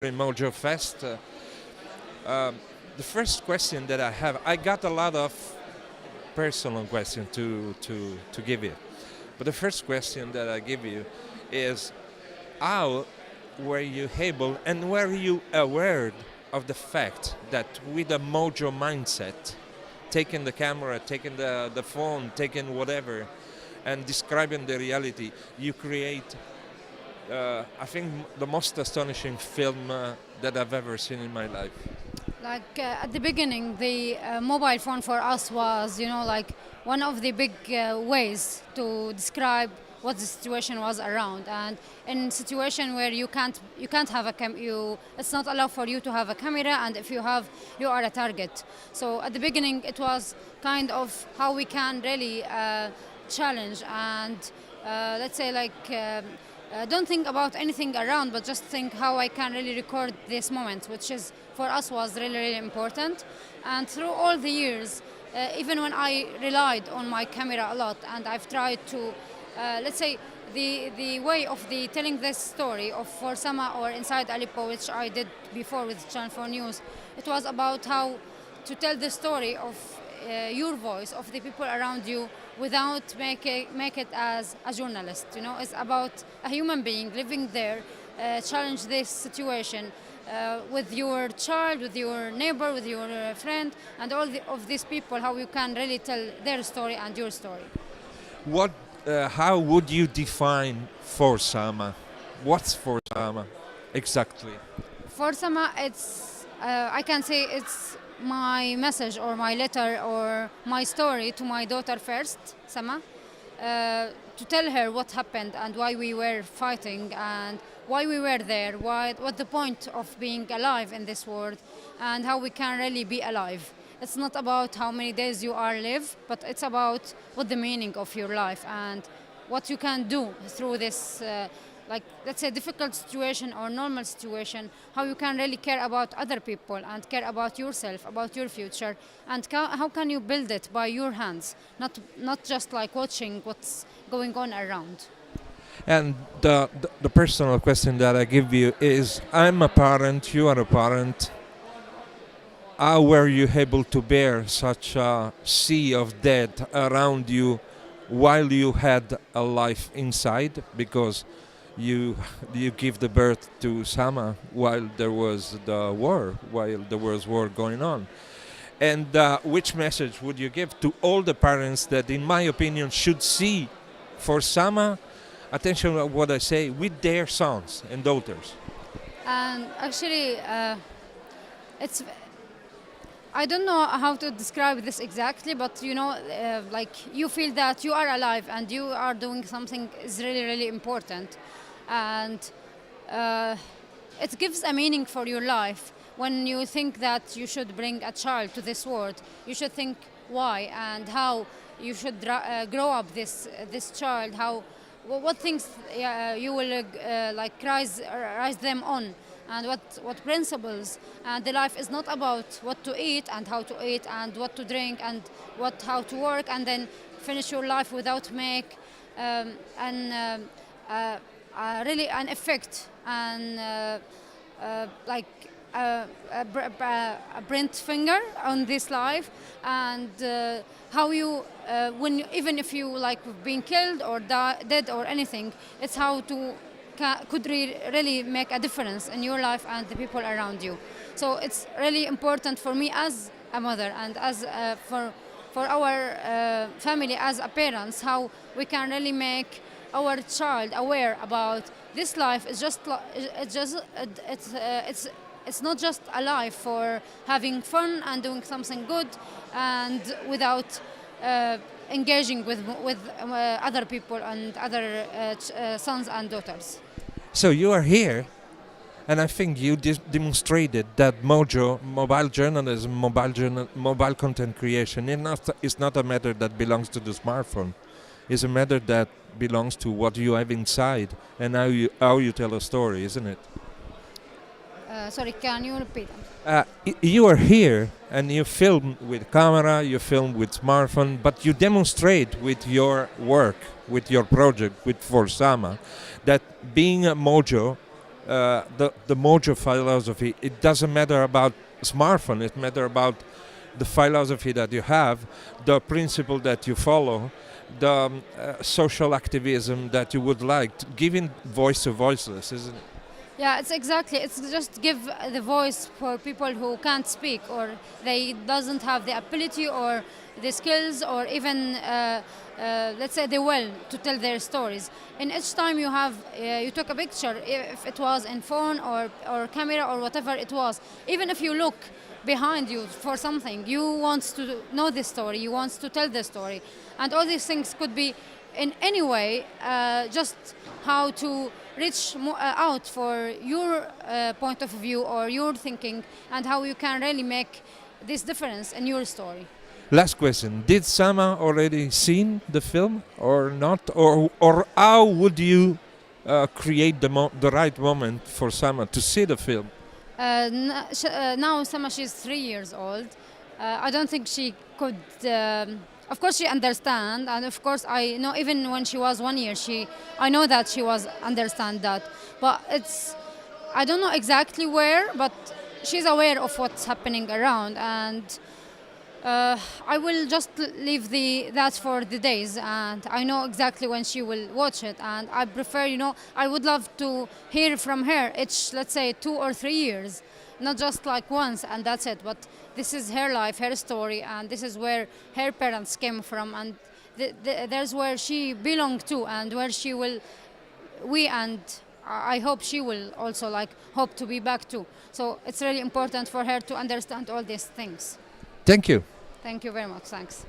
in MojoFest. The first question that I have, I got a lot of personal questions to give you. But the first question that I give you is, how were you able and were you aware of the fact that with a Mojo mindset, taking the camera, taking the phone, taking whatever, and describing the reality, you create, I think, the most astonishing film that I've ever seen in my life. At the beginning, the mobile phone for us was, like one of the big ways to describe what the situation was around. And in situation where you can't have it's not allowed for you to have a camera, and if you have, you are a target. So at the beginning, it was kind of how we can really challenge and let's say don't think about anything around, but just think how I can really record this moment, which is for us was really, really important. And through all the years, even when I relied on my camera a lot, and I've tried to, let's say, the way of the telling this story of For Sama or Inside Aleppo, which I did before with Channel 4 News, it was about how to tell the story of your voice, of the people around you, without make it as a journalist. It's about a human being living there, challenge this situation with your child, with your neighbor, with your friend, and all of these people, how you can really tell their story and your story. How would you define For Sama? What's For Sama exactly? For Sama, I can say it's my message or my letter or my story to my daughter first, Sama, to tell her what happened and why we were fighting and why we were there, what the point of being alive in this world, and how we can really be alive. It's not about how many days you are live, but it's about what the meaning of your life and what you can do through this let's say difficult situation or normal situation, how you can really care about other people and care about yourself, about your future, and how can you build it by your hands, not just like watching what's going on around. And the personal question that I give you is, I'm a parent, you are a parent. How were you able to bear such a sea of death around you while you had a life inside? Because you give the birth to Sama while there was war going on. And which message would you give to all the parents that, in my opinion, should see For Sama, attention to what I say, with their sons and daughters? And actually, I don't know how to describe this exactly, but you feel that you are alive and you are doing something is really, really important. And it gives a meaning for your life. When you think that you should bring a child to this world, you should think why and how you should grow up this child, what things you will rise them on, and what principles. And the life is not about what to eat and how to eat and what to drink and how to work and then finish your life without make really an effect and a burnt finger on this life, and how you even if you being killed or dead or anything, it's how to could really make a difference in your life and the people around you. So it's really important for me as a mother and as for our family as a parents, how we can really make our child aware about this life. It's not just a life for having fun and doing something good and without engaging with other people and other sons and daughters. So you are here, and I think you demonstrated that Mojo, mobile journalism, mobile content creation, is not a matter that belongs to the smartphone. It's a matter that belongs to what you have inside and how you tell a story, isn't it? Sorry, can you repeat? You are here and you film with camera, you film with smartphone, but you demonstrate with your work, with your project, with For Sama, that being a Mojo the Mojo philosophy. It doesn't matter about smartphone. It matters about the philosophy that you have, the principle that you follow, the social activism that you would like, giving voice to voiceless, isn't it? Yeah, it's exactly. It's just give the voice for people who can't speak or they doesn't have the ability or the skills or even let's say the will to tell their stories. And each time you took a picture, if it was in phone or camera or whatever it was, even if you look behind you for something, you want to know the story, you want to tell the story, and all these things could be in any way just how to reach out for your point of view or your thinking and how you can really make this difference in your story. Last question: did Sama already seen the film or not, or how would you create the right moment for Sama to see the film? Now Sama, she's 3 years old. I don't think she could. Of course, she understand, and of course, I know even when she was 1 year, I know that she was understand that. But I don't know exactly where, but she's aware of what's happening around, and I will just leave that for the days, and I know exactly when she will watch it, and I prefer, I would love to hear from her each, let's say, 2 or 3 years, not just like once and that's it, but this is her life, her story, and this is where her parents came from, and there's where she belonged to, and where and I hope she will also hope to be back to. So it's really important for her to understand all these things. Thank you. Thank you very much. Thanks.